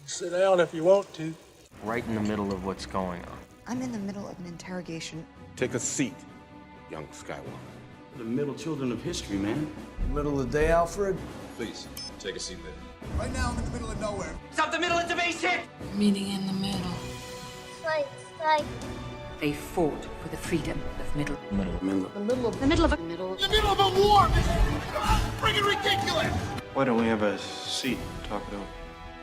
Sit down if you want to. Right in the middle of what's going on. I'm in the middle of an interrogation. Take a seat, young Skywalker. The middle children of history, man. Middle of the day, Alfred? Please, take a seat there. Right now, I'm in the middle of nowhere. Stop the middle of the base hit! Meeting in the middle. Like. They fought for the freedom of The middle of The middle of a war! This is friggin' ridiculous! Why don't we have a seat to talk it over?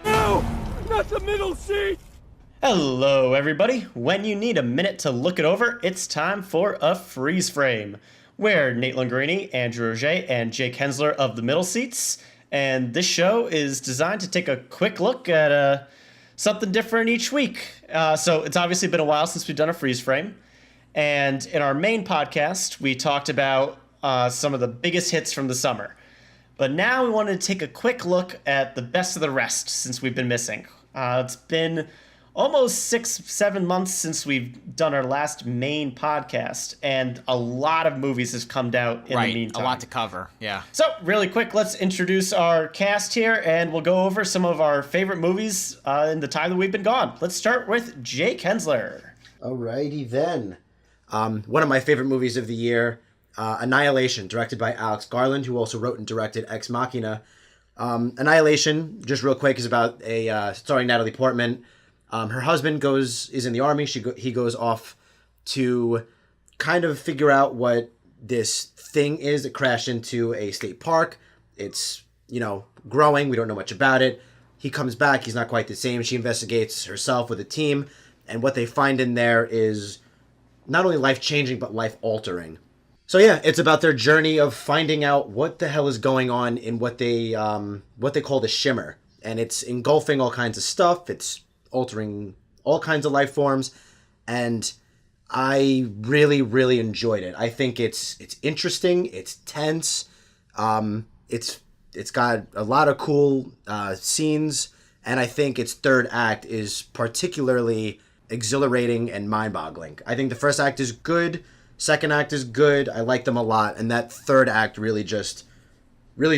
No! Not the middle seat! Hello, everybody. When you need a minute to look it over, it's time for a freeze frame, where Nate Lungarini, Andrew Roget, and Jake Hensler of the middle seats. And this show is designed to take a quick look at something different each week. So it's obviously been a while since we've done a freeze frame. And in our main podcast, we talked about some of the biggest hits from the summer. But now we wanted to take a quick look at the best of the rest since we've been missing. It's been almost 6-7 months since we've done our last main podcast, and a lot of movies have come out in the meantime. A lot to cover, yeah. So, really quick, let's introduce our cast here, and we'll go over some of our favorite movies in the time that we've been gone. Let's start with Jake Hensler. Alrighty then. One of my favorite movies of the year, Annihilation, directed by Alex Garland, who also wrote and directed Ex Machina. Annihilation, just real quick, is about starring Natalie Portman. Her husband is in the army. He goes off to kind of figure out what this thing is that crashed into a state park. It's, growing. We don't know much about it. He comes back. He's not quite the same. She investigates herself with a team. And what they find in there is not only life-changing, but life-altering. So yeah, it's about their journey of finding out what the hell is going on in what they call the shimmer. And it's engulfing all kinds of stuff. It's altering all kinds of life forms, and I really, really enjoyed it. I think it's interesting, it's tense, it's got a lot of cool scenes, and I think its third act is particularly exhilarating and mind-boggling. I think the first act is good, second act is good, I like them a lot, and that third act really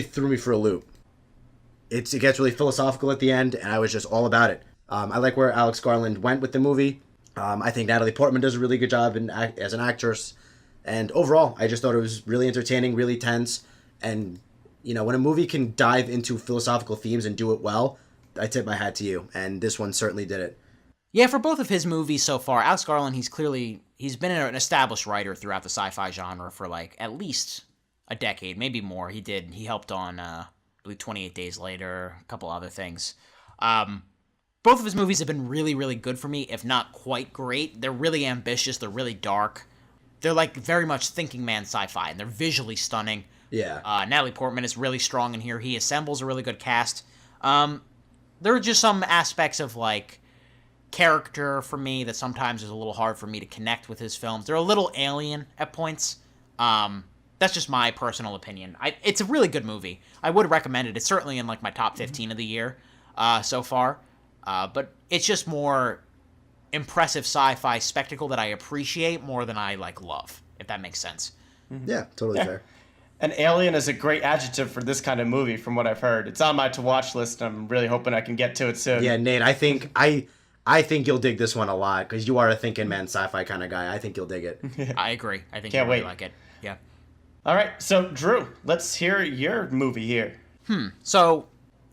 threw me for a loop. It gets really philosophical at the end, and I was just all about it. I like where Alex Garland went with the movie. I think Natalie Portman does a really good job as an actress. And overall, I just thought it was really entertaining, really tense. And, when a movie can dive into philosophical themes and do it well, I tip my hat to you. And this one certainly did it. Yeah, for both of his movies so far, Alex Garland, he's been an established writer throughout the sci-fi genre for at least a decade, maybe more. He helped on, I believe, 28 Days Later, a couple other things. Both of his movies have been really, really good for me, if not quite great. They're really ambitious. They're really dark. They're very much thinking man sci-fi, and they're visually stunning. Yeah. Natalie Portman is really strong in here. He assembles a really good cast. There are just some aspects of, character for me that sometimes is a little hard for me to connect with his films. They're a little alien at points. That's just my personal opinion. It's a really good movie. I would recommend it. It's certainly in, my top 15 of the year so far. But it's just more impressive sci-fi spectacle that I appreciate more than I, love, if that makes sense. Yeah, totally fair. And alien is a great adjective for this kind of movie, from what I've heard. It's on my to-watch list, and I'm really hoping I can get to it soon. Yeah, Nate, I think you'll dig this one a lot, because you are a thinking man sci-fi kind of guy. I think you'll dig it. I agree. I think Can't you'll really wait. like it. Yeah. All right, so Drew, let's hear your movie here. So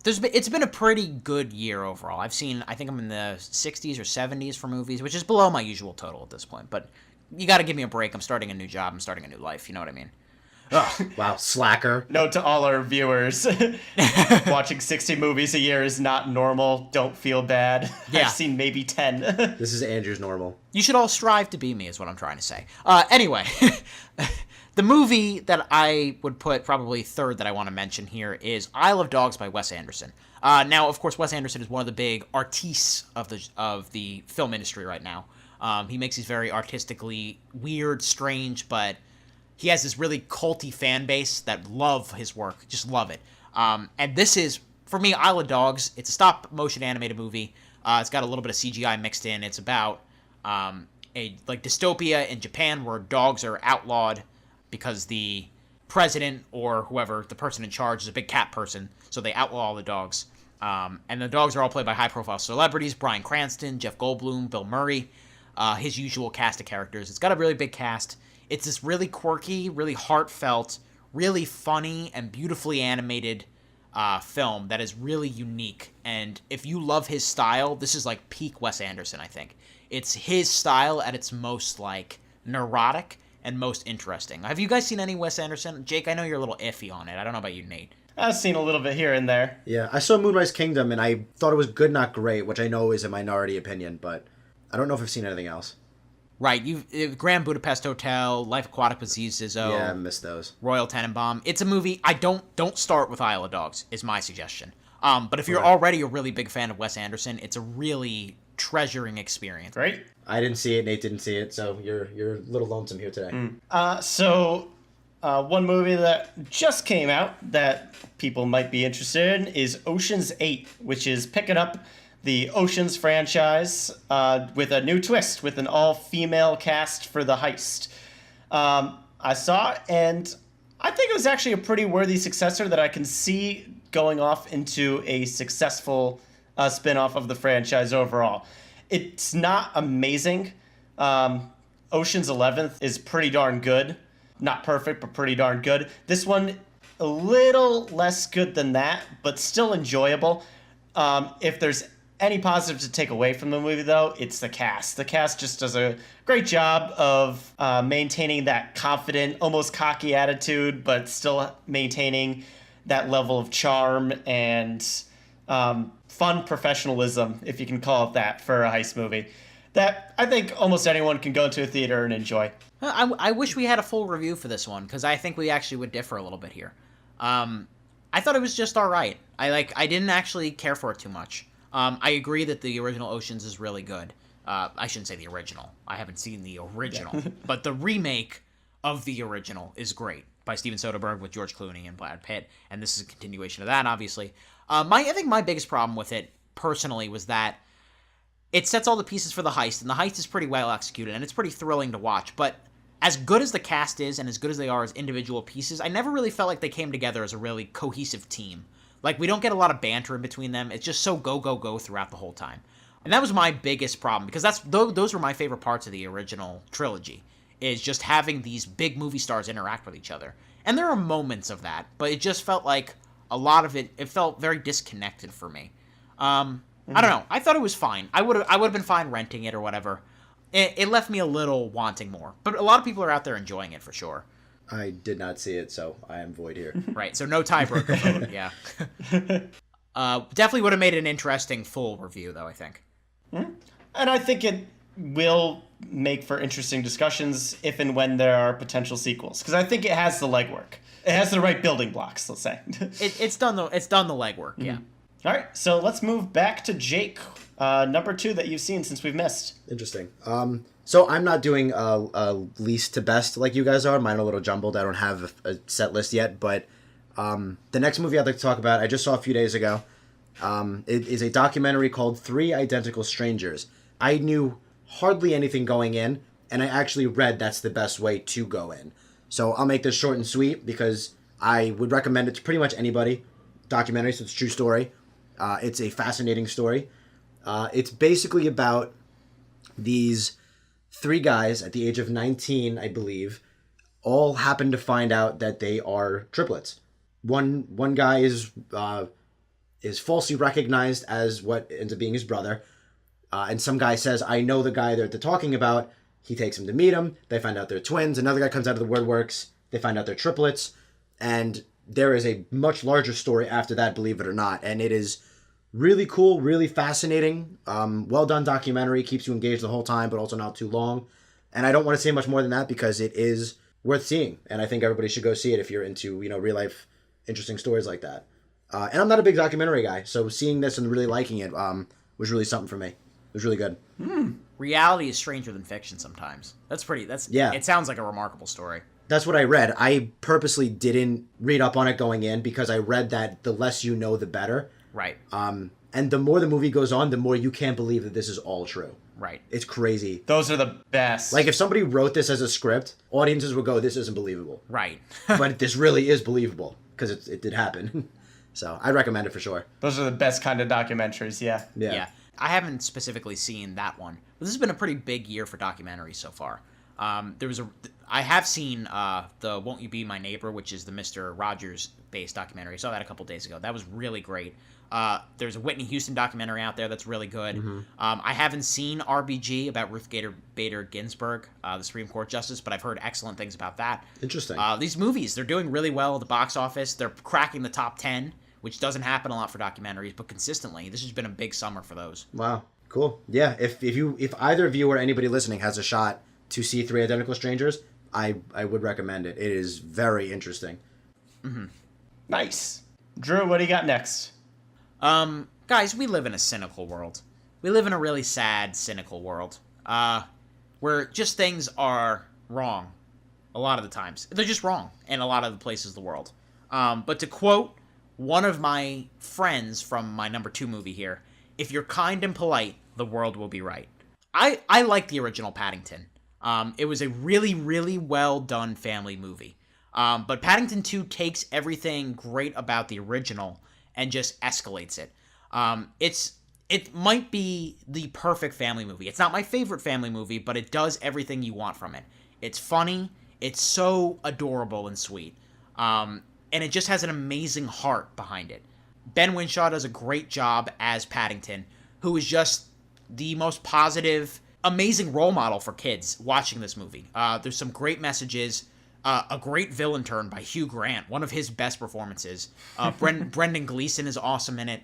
it's been a pretty good year overall. I think I'm in the 60s or 70s for movies, which is below my usual total at this point. But you got to give me a break. I'm starting a new job. I'm starting a new life. You know what I mean? Oh, wow, slacker. Note to all our viewers, watching 60 movies a year is not normal. Don't feel bad. Yeah. I've seen maybe 10. This is Andrew's normal. You should all strive to be me is what I'm trying to say. Anyway, the movie that I would put probably third that I want to mention here is Isle of Dogs by Wes Anderson. Now, of course, Wes Anderson is one of the big artistes of the film industry right now. He makes these very artistically weird, strange, but he has this really culty fan base that love his work, just love it. And this is, for me, Isle of Dogs. It's a stop-motion animated movie. It's got a little bit of CGI mixed in. It's about a dystopia in Japan where dogs are outlawed because the president or whoever, the person in charge, is a big cat person, so they outlaw all the dogs. And the dogs are all played by high-profile celebrities: Bryan Cranston, Jeff Goldblum, Bill Murray, his usual cast of characters. It's got a really big cast. It's this really quirky, really heartfelt, really funny, and beautifully animated film that is really unique. And if you love his style, this is like peak Wes Anderson, I think. It's his style at its most like neurotic and most interesting. Have you guys seen any Wes Anderson? Jake, I know you're a little iffy on it. I don't know about you, Nate. I've seen a little bit here and there. Yeah, I saw Moonrise Kingdom, and I thought it was good, not great, which I know is a minority opinion, but I don't know if I've seen anything else. Right, Grand Budapest Hotel, Life Aquatic with Zizzo. Yeah, I missed those. Royal Tenenbaum. It's a movie. Don't start with Isle of Dogs, is my suggestion. But if you're already a really big fan of Wes Anderson, it's a really treasuring experience. Right? I didn't see it, Nate didn't see it, so you're a little lonesome here today. One movie that just came out that people might be interested in is Ocean's 8, which is picking up the Ocean's franchise with a new twist, with an all-female cast for the heist. I saw it, and I think it was actually a pretty worthy successor that I can see going off into a successful spin-off of the franchise overall. It's not amazing. Ocean's 11th is pretty darn good. Not perfect, but pretty darn good. This one, a little less good than that, but still enjoyable. If there's any positive to take away from the movie, though, it's the cast. The cast just does a great job of maintaining that confident, almost cocky attitude, but still maintaining that level of charm and fun professionalism, if you can call it that, for a heist movie that I think almost anyone can go to a theater and enjoy. I wish we had a full review for this one, because I think we actually would differ a little bit here. I thought it was just all right. I didn't actually care for it too much. I agree that the original Oceans is really good. I shouldn't say the original. I haven't seen the original. But the remake of the original is great, by Steven Soderbergh with George Clooney and Brad Pitt. And this is a continuation of that, obviously. I think my biggest problem with it, personally, was that it sets all the pieces for the heist, and the heist is pretty well executed, and it's pretty thrilling to watch. But as good as the cast is, and as good as they are as individual pieces, I never really felt like they came together as a really cohesive team. Like, we don't get a lot of banter in between them. It's just so go, go, go throughout the whole time. And that was my biggest problem, because those were my favorite parts of the original trilogy, is just having these big movie stars interact with each other. And there are moments of that, but it just felt like a lot of it felt very disconnected for me. I don't know. I thought it was fine. I would have been fine renting it or whatever. It left me a little wanting more. But a lot of people are out there enjoying it for sure. I did not see it, so I am void here. Right, so no tiebreaker vote, yeah. Definitely would have made an interesting full review, though, I think. And I think it will make for interesting discussions if and when there are potential sequels, because I think it has the legwork. It has the right building blocks, let's say. It's done the legwork, yeah. All right, so let's move back to Jake, number 2 that you've seen since we've missed. Interesting. So I'm not doing a least to best like you guys are. Mine are a little jumbled. I don't have a set list yet, but the next movie I'd like to talk about, I just saw a few days ago. It is a documentary called 3 Identical Strangers. I knew hardly anything going in, and I actually read that's the best way to go in. So I'll make this short and sweet because I would recommend it to pretty much anybody. Documentary, so it's a true story. It's a fascinating story. It's basically about these 3 guys at the age of 19, I believe, all happen to find out that they are triplets. One guy is falsely recognized as what ends up being his brother, and some guy says, "I know the guy they're talking about." He takes him to meet him. They find out they're twins. Another guy comes out of the woodworks. They find out they're triplets, and there is a much larger story after that, believe it or not, and it is really cool, really fascinating, well done documentary, keeps you engaged the whole time, but also not too long. And I don't want to say much more than that because it is worth seeing, and I think everybody should go see it if you're into, real life interesting stories like that. And I'm not a big documentary guy, so seeing this and really liking it was really something for me. It was really good. Reality is stranger than fiction sometimes. Yeah. It sounds like a remarkable story. That's what I read. I purposely didn't read up on it going in because I read that the less you know, the better. Right. And the more the movie goes on, the more you can't believe that this is all true. Right. It's crazy. Those are the best. Like, if somebody wrote this as a script, audiences would go, "This isn't believable." Right. But this really is believable because it did happen. So I'd recommend it for sure. Those are the best kind of documentaries, yeah. Yeah. I haven't specifically seen that one, but this has been a pretty big year for documentaries so far. I have seen the Won't You Be My Neighbor, which is the Mr. Rogers-based documentary. I saw that a couple days ago. That was really great. There's a Whitney Houston documentary out there that's really good. I haven't seen RBG about Ruth Bader Ginsburg, the Supreme Court Justice, but I've heard excellent things about that. Interesting. These movies, they're doing really well at the box office. They're cracking the top 10, which doesn't happen a lot for documentaries, but consistently. This has been a big summer for those. Wow. Cool. Yeah, if either of you or anybody listening has a shot to see Three Identical Strangers, I would recommend it. It is very interesting. Nice. Drew, what do you got next? Guys, we live in a cynical world. We live in a really sad, cynical world. Where just things are wrong. A lot of the times. They're just wrong in a lot of the places of the world. But to quote one of my friends from my number 2 movie here, if you're kind and polite, the world will be right. I like the original Paddington. It was a really, really well done family movie. But Paddington 2 takes everything great about the original and just escalates it. It might be the perfect family movie. It's not my favorite family movie, but it does everything you want from it. It's funny. It's so adorable and sweet. And it just has an amazing heart behind it. Ben Whishaw does a great job as Paddington, who is just the most positive, amazing role model for kids watching this movie. There's some great messages. A great villain turn by Hugh Grant, one of his best performances. Brendan Gleeson is awesome in it.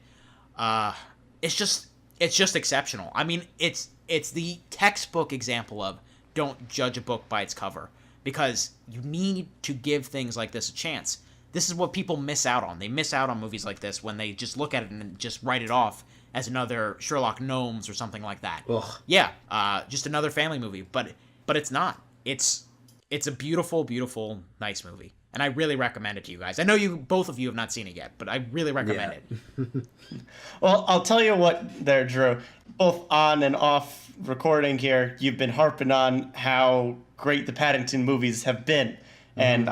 It's just exceptional. I mean, it's the textbook example of don't judge a book by its cover, because you need to give things like this a chance. This is what people miss out on. They miss out on movies like this when they just look at it and just write it off as another Sherlock Gnomes or something like that. Ugh. Yeah, just another family movie, but it's not. It's a beautiful, beautiful, nice movie, and I really recommend it to you guys. I know both of you have not seen it yet, but I really recommend it. Well, I'll tell you what there, Drew. Both on and off recording here, you've been harping on how great the Paddington movies have been, and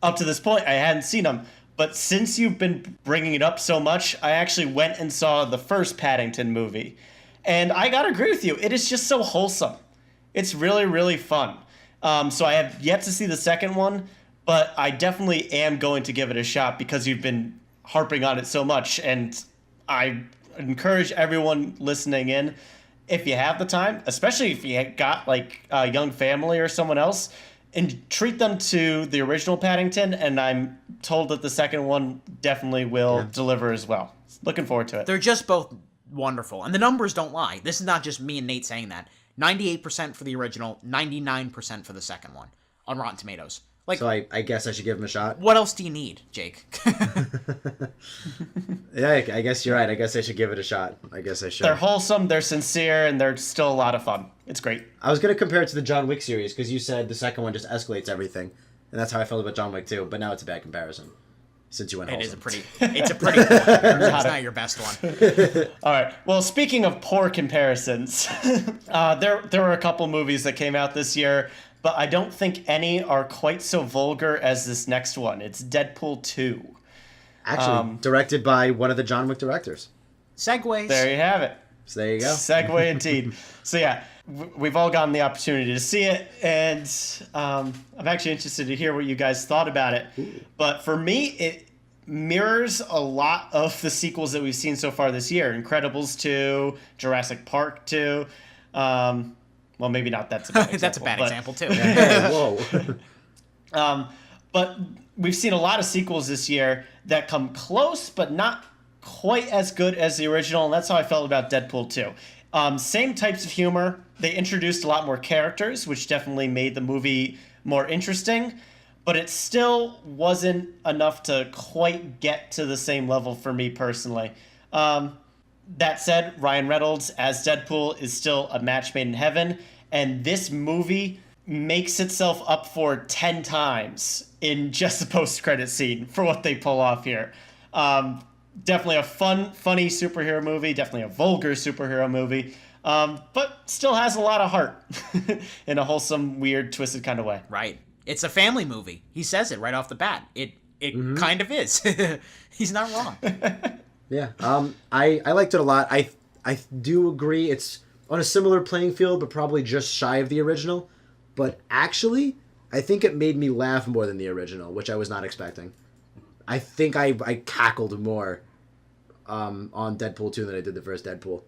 up to this point, I hadn't seen them. But since you've been bringing it up so much, I actually went and saw the first Paddington movie, and I gotta agree with you. It is just so wholesome. It's really, really fun. So I have yet to see the second one, but I definitely am going to give it a shot because you've been harping on it so much. And I encourage everyone listening in, if you have the time, especially if you got like a young family or someone else, and treat them to the original Paddington. And I'm told that the second one definitely will deliver as well. Looking forward to it. They're just both wonderful. And the numbers don't lie. This is not just me and Nate saying that. 98% for the original, 99% for the second one on Rotten Tomatoes. Like, so I guess I should give him a shot. What else do you need, Jake? Yeah, I guess you're right. I guess I should give it a shot. I guess I should. They're wholesome, they're sincere, and they're still a lot of fun. It's great. I was going to compare it to the John Wick series because you said the second one just escalates everything. And that's how I felt about John Wick 2, but now it's a bad comparison. Since you went wholesome. It's a pretty poor comparison. It's not your best one. All right. Well, speaking of poor comparisons, there were a couple movies that came out this year, but I don't think any are quite so vulgar as this next one. It's Deadpool 2. Actually, directed by one of the John Wick directors. Segues. There you have it. So there you go. Segue indeed. So yeah, we've all gotten the opportunity to see it, and I'm actually interested to hear what you guys thought about it. Ooh. But for me, it mirrors a lot of the sequels that we've seen so far this year. Incredibles 2, Jurassic Park 2. Well, maybe not. That's a bad example. That's a bad example too. Whoa. But we've seen a lot of sequels this year that come close, but not quite as good as the original, and that's how I felt about Deadpool 2. Same types of humor. They introduced a lot more characters, which definitely made the movie more interesting, but it still wasn't enough to quite get to the same level for me personally. That said, Ryan Reynolds as Deadpool is still a match made in heaven, and this movie makes itself up for 10 times in just the post-credit scene for what they pull off here. Definitely a funny superhero movie, definitely a vulgar superhero movie, but still has a lot of heart in a wholesome, weird, twisted kind of way. Right. It's a family movie. He says it right off the bat. it kind of is. He's not wrong. Yeah. I liked it a lot. I do agree it's on a similar playing field, but probably just shy of the original. But actually, I think it made me laugh more than the original, which I was not expecting. I think I cackled more on Deadpool 2 than I did the first Deadpool.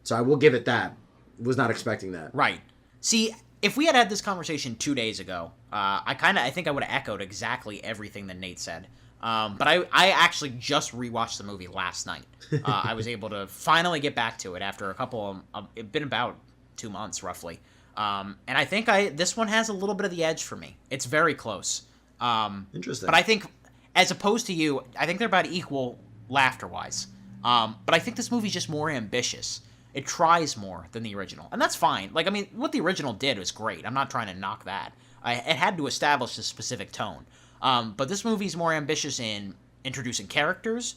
So I will give it that. Was not expecting that. Right. See, if we had this conversation 2 days ago, I think I would have echoed exactly everything that Nate said. But I actually just rewatched the movie last night. I was able to finally get back to it after a couple of, it's been about 2 months roughly. And I think this one has a little bit of the edge for me. It's very close. Interesting. But I think, as opposed to you, I think they're about equal laughter-wise. But I think this movie's just more ambitious. It tries more than the original. And that's fine. Like, I mean, what the original did was great. I'm not trying to knock that. It had to establish a specific tone. But this movie's more ambitious in introducing characters,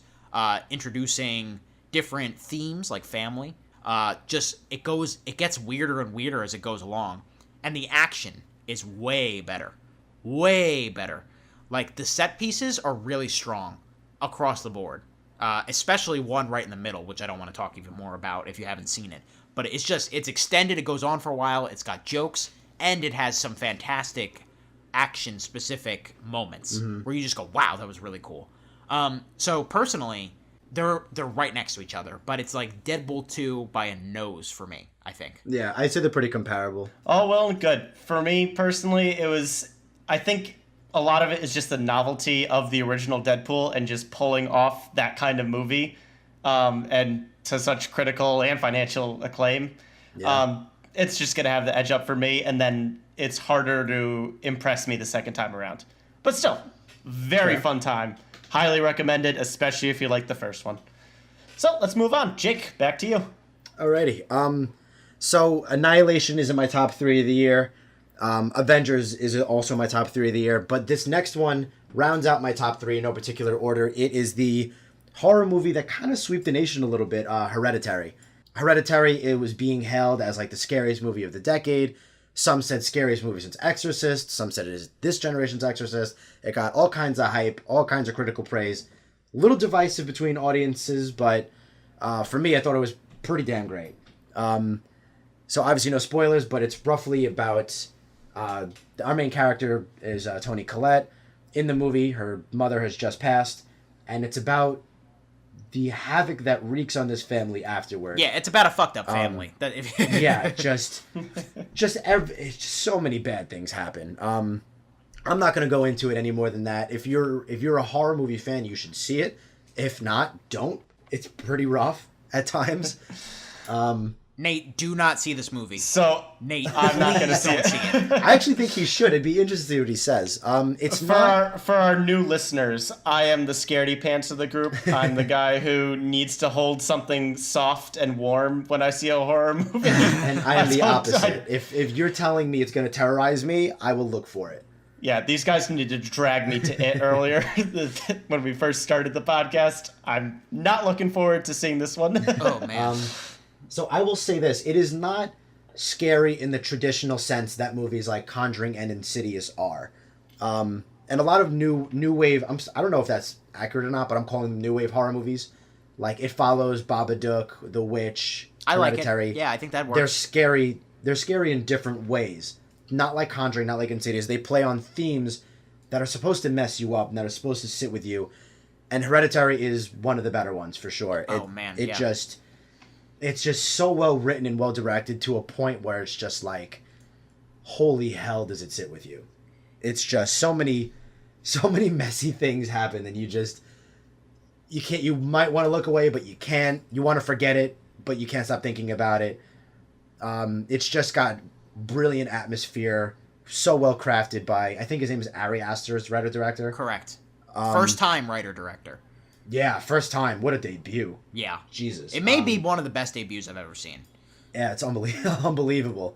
introducing different themes like family. It gets weirder and weirder as it goes along. And the action is way better. Way better. Like, the set pieces are really strong across the board. Especially one right in the middle, which I don't want to talk even more about if you haven't seen it. But it's extended, it goes on for a while, it's got jokes, and it has some fantastic action-specific moments where you just go, wow, that was really cool. So, personally, they're right next to each other, but it's like Deadpool 2 by a nose for me, I think. Yeah, I'd say they're pretty comparable. Oh, well and good. For me, personally, I think a lot of it is just the novelty of the original Deadpool and just pulling off that kind of movie and to such critical and financial acclaim. Yeah. It's just going to have the edge up for me, and then it's harder to impress me the second time around. But still, very fun time. Highly recommended, especially if you like the first one. So let's move on. Jake, back to you. Alrighty. So Annihilation is in my top 3 of the year. Avengers is also my top 3 of the year, but this next one rounds out my top 3 in no particular order. It is the horror movie that kind of swept the nation a little bit, Hereditary. Hereditary, it was being hailed as like the scariest movie of the decade. Some said scariest movie since Exorcist. Some said it is this generation's Exorcist. It got all kinds of hype, all kinds of critical praise. A little divisive between audiences, but for me, I thought it was pretty damn great. So obviously no spoilers, but it's roughly about... our main character is Toni Collette. In the movie, her mother has just passed, and it's about the havoc that wreaks on this family afterward. Yeah, it's about a fucked up family. Yeah, just so many bad things happen. I'm not going to go into it any more than that. If you're a horror movie fan, you should see it. If not, don't. It's pretty rough at times. Nate, do not see this movie. So, Nate, I'm not going to see it. I actually think he should. It'd be interesting to see what he says. For our new listeners, I am the scaredy pants of the group. I'm the guy who needs to hold something soft and warm when I see a horror movie. And I am the opposite. If you're telling me it's going to terrorize me, I will look for it. Yeah, these guys needed to drag me to it earlier when we first started the podcast. I'm not looking forward to seeing this one. Oh, man. So I will say this. It is not scary in the traditional sense that movies like Conjuring and Insidious are. And a lot of new wave, I don't know if that's accurate or not, but I'm calling them new wave horror movies. Like It Follows, Babadook, The Witch, Hereditary. Like it. Yeah, I think that works. They're scary in different ways. Not like Conjuring, not like Insidious. They play on themes that are supposed to mess you up and that are supposed to sit with you. And Hereditary is one of the better ones for sure. It's just so well written and well directed to a point where it's just like, holy hell does it sit with you. It's just so many messy things happen and you might want to look away, but you can't. You want to forget it, but you can't stop thinking about it. It's just got brilliant atmosphere, so well crafted by, I think his name is Ari Aster's writer-director. Correct. First time writer-director. Yeah, first time. What a debut. Yeah. Jesus. It may be one of the best debuts I've ever seen. Yeah, it's unbelievable.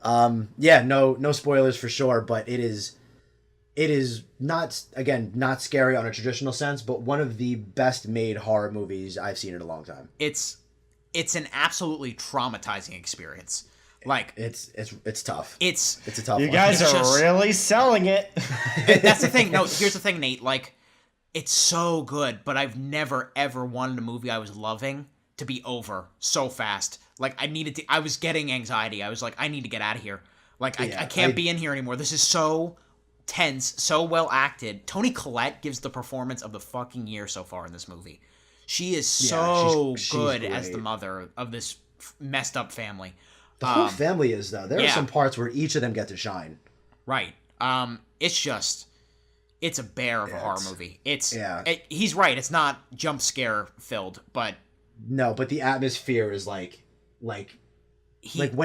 No spoilers for sure, but it is not scary on a traditional sense, but one of the best made horror movies I've seen in a long time. It's an absolutely traumatizing experience. Like it's tough. It's a tough one. You guys are really selling it. That's the thing. No, here's the thing, Nate. Like It's so good, but I've never, ever wanted a movie I was loving to be over so fast. Like, I was getting anxiety. I was like, I need to get out of here. Like, I can't be in here anymore. This is so tense, so well acted. Toni Collette gives the performance of the fucking year so far in this movie. She is so good great as the mother of this messed up family. The whole family is, though. There are some parts where each of them get to shine. Right. It's a bear of a horror movie. He's right. It's not jump scare filled, but no. But the atmosphere is like when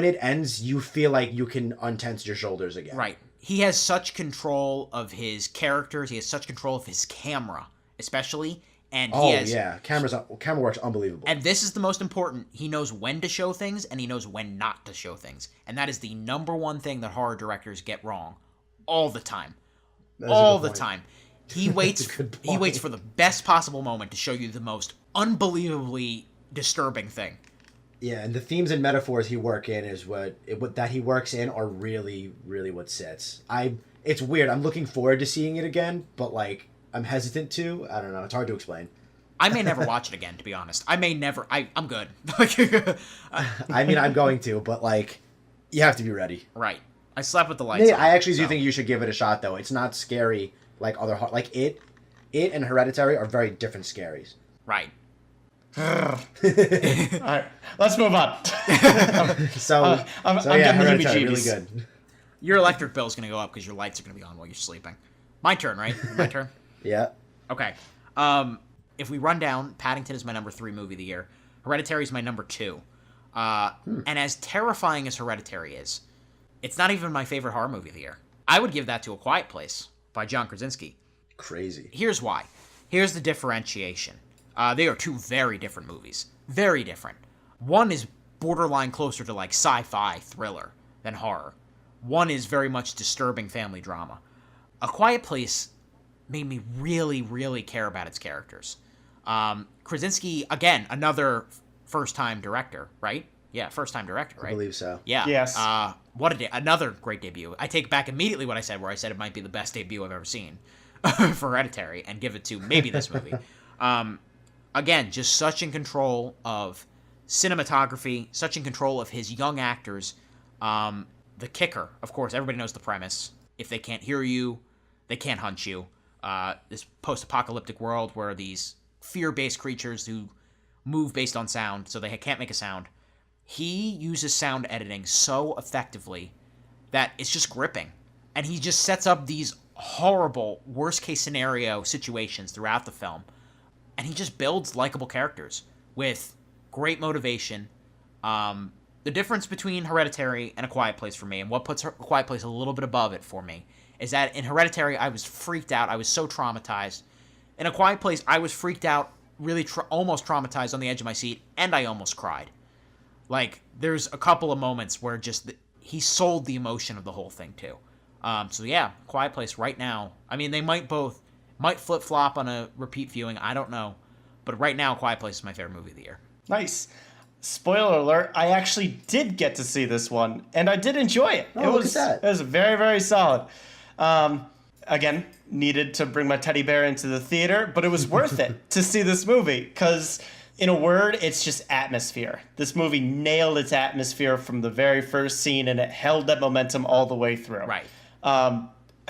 it ends, you feel like you can untense your shoulders again. Right. He has such control of his characters. He has such control of his camera, especially. And camera works unbelievable. And this is the most important. He knows when to show things, and he knows when not to show things. And that is the number one thing that horror directors get wrong all the time. All the time. He waits for the best possible moment to show you the most unbelievably disturbing thing. Yeah, and the themes and metaphors he works in are really, really what sits. It's weird. I'm looking forward to seeing it again, but like I'm hesitant to. I don't know. It's hard to explain. I may never watch it again, to be honest. I'm good. I mean, I'm going to, but like, you have to be ready. Right. I slept with the lights Nate, on. I actually do think you should give it a shot, though. It's not scary like other like it and Hereditary are very different scaries. Right. All right, let's move on. I'm getting Hereditary really good. Your electric bill is going to go up because your lights are going to be on while you're sleeping. My turn, right? My turn? Yeah. Okay. If we run down, Paddington is my number 3 movie of the year. Hereditary is my number 2. And as terrifying as Hereditary is, it's not even my favorite horror movie of the year. I would give that to A Quiet Place by John Krasinski. Crazy. Here's why. Here's the differentiation. They are 2 very different movies. Very different. One is borderline closer to like sci-fi thriller than horror. One is very much disturbing family drama. A Quiet Place made me really, really care about its characters. Krasinski, again, another first-time director, right? Yeah, first-time director, right? I believe so. Yeah. Yes. Another great debut. I take back immediately what I said, where I said it might be the best debut I've ever seen for Hereditary, and give it to maybe this movie. Again, just such in control of cinematography, such in control of his young actors. The kicker, of course, everybody knows the premise. If they can't hear you, they can't hunt you. This post-apocalyptic world where these fear-based creatures who move based on sound, so they can't make a sound. He uses sound editing so effectively that it's just gripping. And he just sets up these horrible, worst-case scenario situations throughout the film. And he just builds likable characters with great motivation. The difference between Hereditary and A Quiet Place for me, and what puts A Quiet Place a little bit above it for me, is that in Hereditary, I was freaked out. I was so traumatized. In A Quiet Place, I was freaked out, really almost traumatized on the edge of my seat, and I almost cried. Like, there's a couple of moments where just he sold the emotion of the whole thing, too. So yeah, Quiet Place right now. I mean, they might flip-flop on a repeat viewing. I don't know. But right now, Quiet Place is my favorite movie of the year. Nice. Spoiler alert, I actually did get to see this one, and I did enjoy it. Oh, look at that. It was very, very solid. Again, needed to bring my teddy bear into the theater, but it was worth it to see this movie, because in a word, it's just atmosphere. This movie nailed its atmosphere from the very first scene, and it held that momentum all the way through. Right.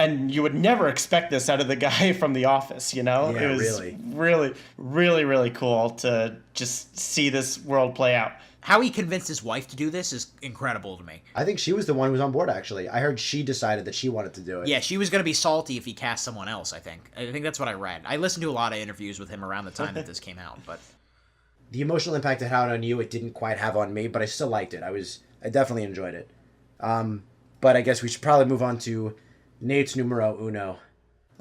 And you would never expect this out of the guy from The Office, you know? Yeah, it was really, really, really cool to just see this world play out. How he convinced his wife to do this is incredible to me. I think she was the one who was on board, actually. I heard she decided that she wanted to do it. Yeah, she was going to be salty if he cast someone else, I think. I think that's what I read. I listened to a lot of interviews with him around the time that this came out, but... The emotional impact it had on you, it didn't quite have on me, but I still liked it. I definitely enjoyed it. But I guess we should probably move on to Nate's numero uno.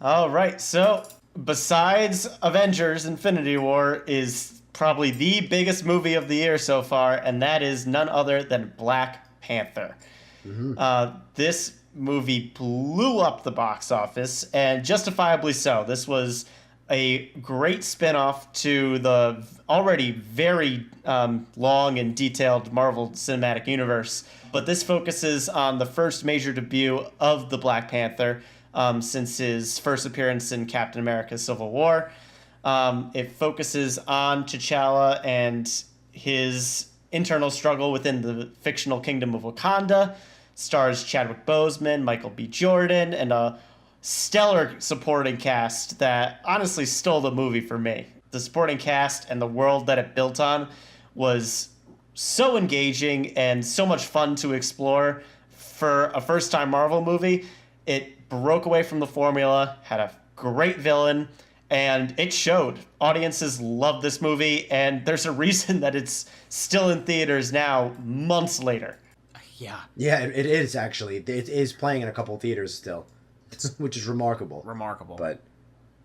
All right, so besides Avengers Infinity War is probably the biggest movie of the year so far, and that is none other than Black Panther. Mm-hmm. This movie blew up the box office, and justifiably so. This was a great spinoff to the already very long and detailed Marvel Cinematic Universe. But this focuses on the first major debut of the Black Panther, since his first appearance in Captain America Civil War. It focuses on T'Challa and his internal struggle within the fictional kingdom of Wakanda. Stars Chadwick Boseman, Michael B. Jordan, and a stellar supporting cast that honestly stole the movie for me. The supporting cast and the world that it built on was so engaging and so much fun to explore. For a first-time Marvel movie, it broke away from the formula, had a great villain, and it showed. Audiences love this movie, and there's a reason that it's still in theaters now, months later. Yeah. Yeah, it is actually. It is playing in a couple theaters still, which is remarkable. Remarkable. But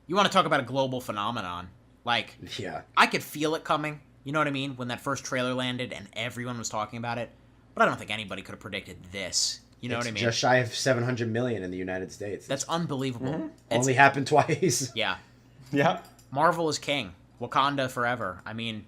you want to talk about a global phenomenon. Like, yeah, I could feel it coming, you know what I mean, when that first trailer landed and everyone was talking about it, but I don't think anybody could have predicted this. You know what I mean? Just shy of 700 million in the United States. That's unbelievable. Mm-hmm. Only happened twice. Yeah. Yeah. Marvel is king. Wakanda forever. I mean,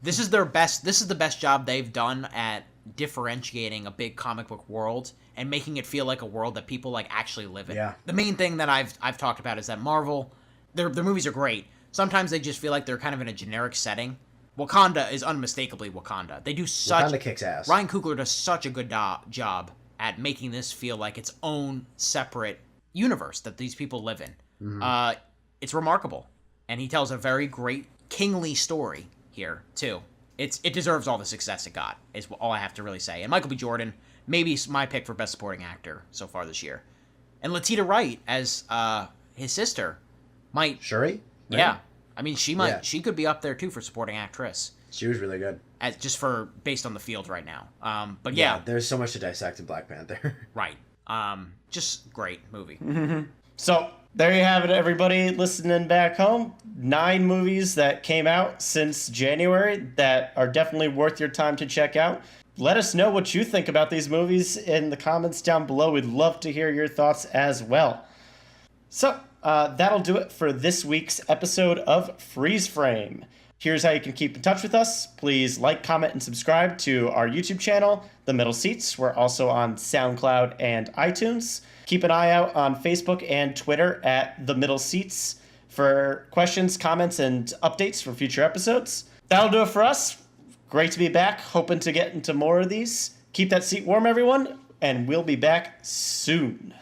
this is the best job they've done at differentiating a big comic book world and making it feel like a world that people like actually live in. Yeah. The main thing that I've talked about is that Marvel, their movies are great. Sometimes they just feel like they're kind of in a generic setting. Wakanda is unmistakably Wakanda. They do such... Wakanda kicks ass. Ryan Coogler does such a good job at making this feel like its own separate universe that these people live in. Mm-hmm. It's remarkable. And he tells a very great kingly story here, too. It deserves all the success it got, is all I have to really say. And Michael B. Jordan, maybe my pick for Best Supporting Actor so far this year. And Latita Wright as his sister might... Shuri? Yeah. I mean, she could be up there, too, for Supporting Actress. She was really good. Based on the field right now. But yeah. There's so much to dissect in Black Panther. Right. Just great movie. Mm-hmm. So, there you have it, everybody listening back home. 9 movies that came out since January that are definitely worth your time to check out. Let us know what you think about these movies in the comments down below. We'd love to hear your thoughts as well. So, that'll do it for this week's episode of Freeze Frame. Here's how you can keep in touch with us. Please like, comment, and subscribe to our YouTube channel, The Middle Seats. We're also on SoundCloud and iTunes. Keep an eye out on Facebook and Twitter at The Middle Seats for questions, comments, and updates for future episodes. That'll do it for us. Great to be back. Hoping to get into more of these. Keep that seat warm, everyone, and we'll be back soon.